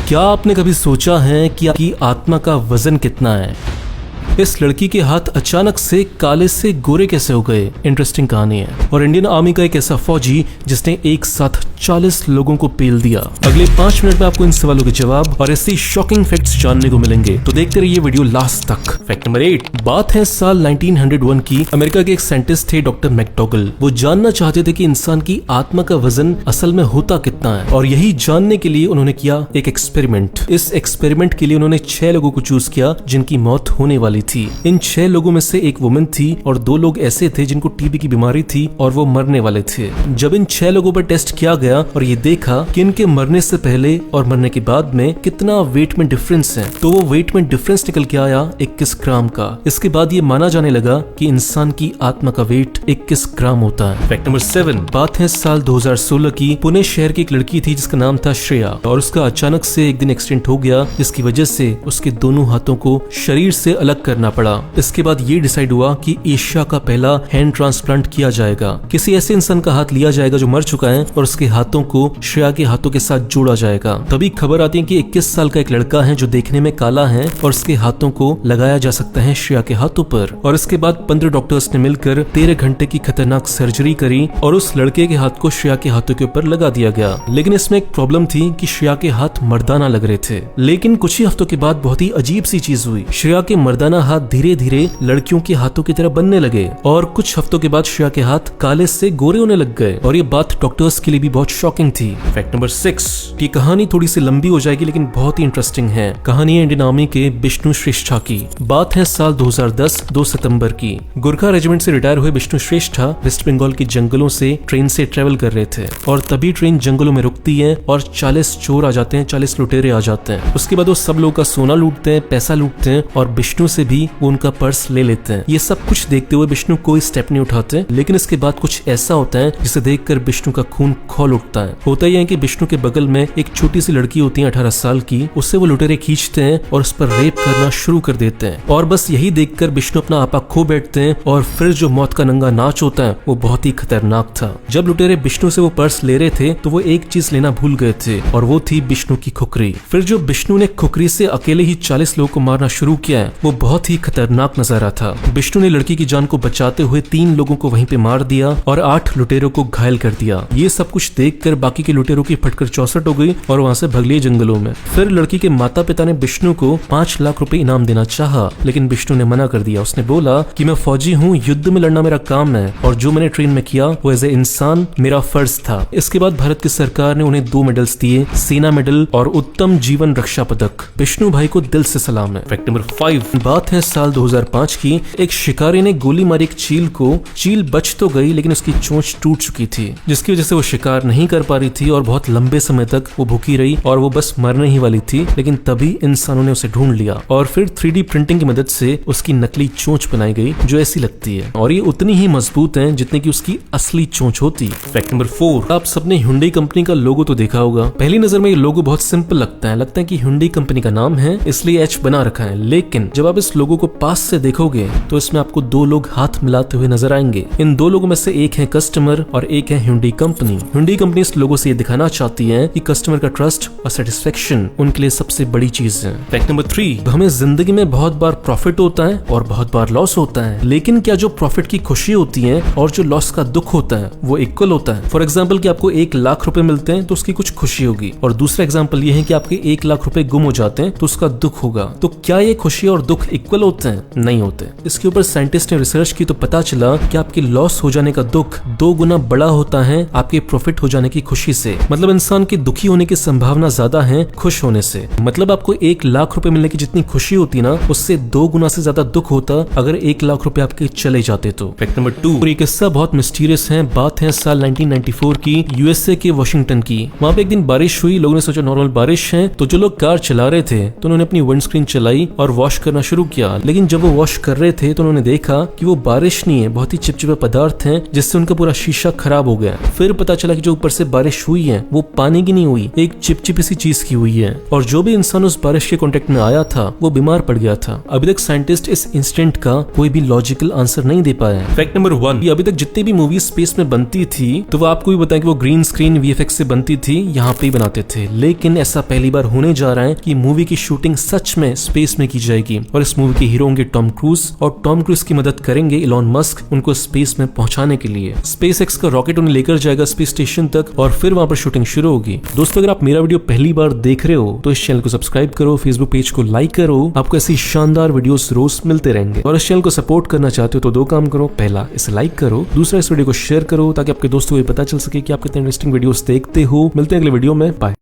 क्या आपने कभी सोचा है कि आपकी आत्मा का वजन कितना है? इस लड़की के हाथ अचानक से काले से गोरे कैसे हो गए? इंटरेस्टिंग कहानी है। और इंडियन आर्मी का एक ऐसा फौजी जिसने एक साथ 40 लोगों को पेल दिया। अगले 5 मिनट में आपको इन सवालों के जवाब और ऐसी शॉकिंग फैक्ट्स जानने को मिलेंगे, तो देखते रहिए वीडियो लास्ट तक। Fact number 8। बात है साल 1901 की। अमेरिका के एक साइंटिस्ट थे डॉक्टर मैकडॉगल। वो जानना चाहते थे कि इंसान की आत्मा का वजन असल में होता कितना है, और यही जानने के लिए उन्होंने किया एक एक्सपेरिमेंट। इस एक्सपेरिमेंट के लिए उन्होंने 6 लोगों को चूज किया जिनकी मौत होने वाली थी। इन 6 लोगों में से एक वुमेन थी और 2 लोग ऐसे थे जिनको टीबी की बीमारी थी और वो मरने वाले थे। जब इन 6 लोगों पर टेस्ट किया गया और ये देखा कि इनके मरने से पहले और मरने के बाद में कितना वेट में डिफरेंस है, तो वो वेट में डिफरेंस निकल के आया 21 ग्राम का। इसके बाद ये माना जाने लगा कि इंसान की आत्मा का वेट 21 ग्राम होता है। Fact number 7। बात है साल 2016 की। पुणे शहर की एक लड़की थी जिसका नाम था श्रेया, और उसका अचानक से एक दिन एक्सीडेंट हो गया जिसकी वजह से उसके दोनों हाथों को शरीर से अलग करना पड़ा। इसके बाद ये डिसाइड हुआ कि एशिया का पहला हैंड ट्रांसप्लांट किया जाएगा। किसी ऐसे इंसान का हाथ लिया जाएगा जो मर चुका है और उसके हाथों को श्रेया के हाथों के साथ जोड़ा जाएगा। तभी खबर आती है कि 21 साल का एक लड़का है जो देखने में काला है और उसके हाथों को लगाया जा सकता है श्रेया के हाथों पर। और इसके बाद 15 डॉक्टर्स ने मिलकर 13 घंटे की खतरनाक सर्जरी करी और उस लड़के के हाथ को श्रेया के हाथों के ऊपर लगा दिया गया। लेकिन इसमें एक प्रॉब्लम थी कि श्रेया के हाथ मर्दाना लग रहे थे। लेकिन कुछ ही हफ्तों के बाद बहुत ही अजीब सी चीज हुई। श्रेया के मर्दाना हाथ धीरे धीरे लड़कियों के हाथों की तरह बनने लगे और कुछ हफ्तों के बाद श्रेया के हाथ काले से गोरे होने लग गए, और ये बात डॉक्टर्स के लिए भी बहुत शॉकिंग थी। Fact number 6। ये कहानी थोड़ी सी लंबी हो जाएगी लेकिन बहुत ही इंटरेस्टिंग है। कहानी है इंडियन आर्मी के विष्णु श्रेष्ठा की। बात है साल 2010 2 सितंबर की। गोरखा रेजिमेंट से रिटायर हुए विष्णु श्रेष्ठा वेस्ट बंगाल के जंगलों से ट्रेन से ट्रेवल कर रहे थे, और तभी ट्रेन जंगलों में रुकती है और 40 चोर आ जाते हैं, 40 लुटेरे आ जाते हैं। उसके बाद वो सब लोगों का सोना लूटते हैं, पैसा लूटते हैं, और विष्णु से भी वो उनका पर्स ले लेते हैं। ये सब कुछ देखते हुए विष्णु कोई स्टेप नहीं उठाते, लेकिन इसके बाद कुछ ऐसा होता है जिसे देखकर विष्णु का खून खौल उठता है। होता यह है कि विष्णु के बगल में एक छोटी सी लड़की होती है 18 साल की। उससे वो लुटेरे खींचते हैं और उस पर रेप करना शुरू कर देते हैं, और बस यही देखकर विष्णु अपना आपा खो बैठते हैं। और फिर जो मौत का नंगा नाच होता है वो बहुत ही खतरनाक था। जब लुटेरे विष्णु से वो पर्स ले रहे थे तो वो एक चीज लेना भूल गए थे, और वो थी विष्णु की खुकरी। फिर जो विष्णु ने खुकरी से अकेले ही 40 लोगों को मारना शुरू किया है वो बहुत ही खतरनाक नजारा था। विष्णु ने लड़की की जान को बचाते हुए 3 लोगों को वहीं पे मार दिया और 8 लुटेरों को घायल कर दिया। ये सब कुछ देखकर बाकी के लुटेरों की फटकर चौसट हो गई और वहां से भग लिए जंगलों में। फिर लड़की के माता पिता ने विष्णु को 5 लाख रुपए इनाम देना चाहा, लेकिन विष्णु ने मना कर दिया। उसने बोला कि मैं फौजी हूँ, युद्ध में लड़ना मेरा काम है, और जो मैंने ट्रेन में किया वो एज ए इंसान मेरा फर्ज था। इसके बाद भारत की सरकार ने उन्हें 2 मेडल्स दिए, सेना मेडल और उत्तम जीवन रक्षा पदक। विष्णु भाई को दिल से सलाम है। Fact number 5। बात है साल 2005 की। एक शिकारी ने गोली मारी एक चील को। चील बच तो गई लेकिन उसकी चोंच टूट चुकी थी, जिसकी वजह से वो शिकार नहीं कर पा रही थी और बहुत लंबे समय तक वो भूखी रही और वो बस मरने ही वाली थी। लेकिन तभी इंसानों ने उसे ढूंढ लिया और फिर 3D प्रिंटिंग की मदद से उसकी नकली चोंच बनाई गई जो ऐसी लगती है, और ये उतनी ही मजबूत है जितनी की उसकी असली चोंच होती। Fact number 4। आप सबने Hyundai कंपनी का लोगो तो देखा होगा। पहली नजर में ये लोगो बहुत सिंपल लगता है कि Hyundai कंपनी का नाम है इसलिए H बना रखा है। लेकिन जब आप इस लोगो को पास से देखोगे तो इसमें आपको 2 लोग हाथ मिलाते हुए नजर आएंगे। इन 2 लोगों में से एक है कस्टमर और एक है Hyundai कंपनी। Hyundai कंपनी इस लोगो से ये दिखाना चाहती है कि कस्टमर का ट्रस्ट और सेटिस्फेक्शन उनके लिए सबसे बड़ी चीज है। Fact number 3। हमें जिंदगी में बहुत बार प्रॉफिट होता है और बहुत बार लॉस होता है, लेकिन क्या जो प्रॉफिट की खुशी होती है और जो लॉस का दुख होता है वो इक्वल होता है? फॉर एग्जाम्पल कि आपको 1 लाख रुपए मिलते हैं तो उसकी कुछ खुशी होगी, और दूसरा एग्जाम्पल ये है कि आपके 1 लाख रुपए गुम हो जाते हैं तो उसका दुख होगा। तो क्या ये खुशी और दुख इक्वल होते हैं? नहीं होते। इसके ऊपर साइंटिस्ट ने रिसर्च की तो पता चला कि आपके लॉस हो जाने का दुख 2 गुना बड़ा होता है आपके प्रॉफिट हो जाने की खुशी से। मतलब इंसान के दुखी होने की संभावना ज्यादा है खुश होने से। मतलब आपको 1 लाख रुपए मिलने की जितनी खुशी होती ना, उससे 2 गुना से ज्यादा दुख होता अगर 1 लाख रुपए आपके चले जाते तो। Fact number 2। ये किस्सा बहुत मिस्टीरियस है। बात है साल 1994 की, यूएसए के वाशिंगटन की। वहाँ पे एक दिन बारिश हुई। लोगों ने सोचा नॉर्मल बारिश है, तो जो लोग कार चला रहे थे तो उन्होंने अपनी विंडस्क्रीन चलाई और वॉश करना शुरू किया, लेकिन जब वो वॉश कर रहे थे तो उन्होंने देखा कि वो बारिश नहीं है, बहुत ही चिपचिपे पदार्थ हैं, जिससे उनका पूरा शीशा खराब हो गया। फिर पता चला कि जो ऊपर से बारिश हुई है वो पानी की नहीं हुई, एक चिपचिपी सी चीज की हुई है, और जो भी इंसान उस बारिश के कांटेक्ट में आया था वो बीमार पड़ गया था। अभी तक साइंटिस्ट इस इंसिडेंट का कोई भी लॉजिकल आंसर नहीं दे पाया है। फैक्ट नंबर 1, अभी तक जितनी भी मूवी स्पेस में बनती थी तो वो आपको भी बताया कि वो ग्रीन स्क्रीन वीएफएक्स से बनती थी, यहाँ पे ही बनाते थे, लेकिन ऐसा पहली बार होने जा रहा है कि मूवी की शूटिंग सच में स्पेस में की जाएगी, और इस मूवी के हीरो होंगे टॉम क्रूज, और टॉम क्रूज की मदद करेंगे इलॉन मस्क उनको स्पेस में पहुंचाने के लिए। स्पेस एक्स का रॉकेट उन्हें लेकर जाएगा स्पेस स्टेशन तक, और फिर वहां पर शूटिंग शुरू होगी। दोस्तों, अगर आप मेरा वीडियो पहली बार देख रहे हो तो इस चैनल को सब्सक्राइब करो, फेसबुक पेज को लाइक करो, आपको ऐसी शानदार वीडियोस रोज मिलते रहेंगे। और इस चैनल को सपोर्ट करना चाहते हो तो 2 काम करो, पहला इसे लाइक करो, दूसरा इस वीडियो को शेयर करो ताकि आपके दोस्तों को पता चल सके कि आप कितने इंटरेस्टिंग वीडियोस देखते हो। मिलते हैं अगले वीडियो में, बाय।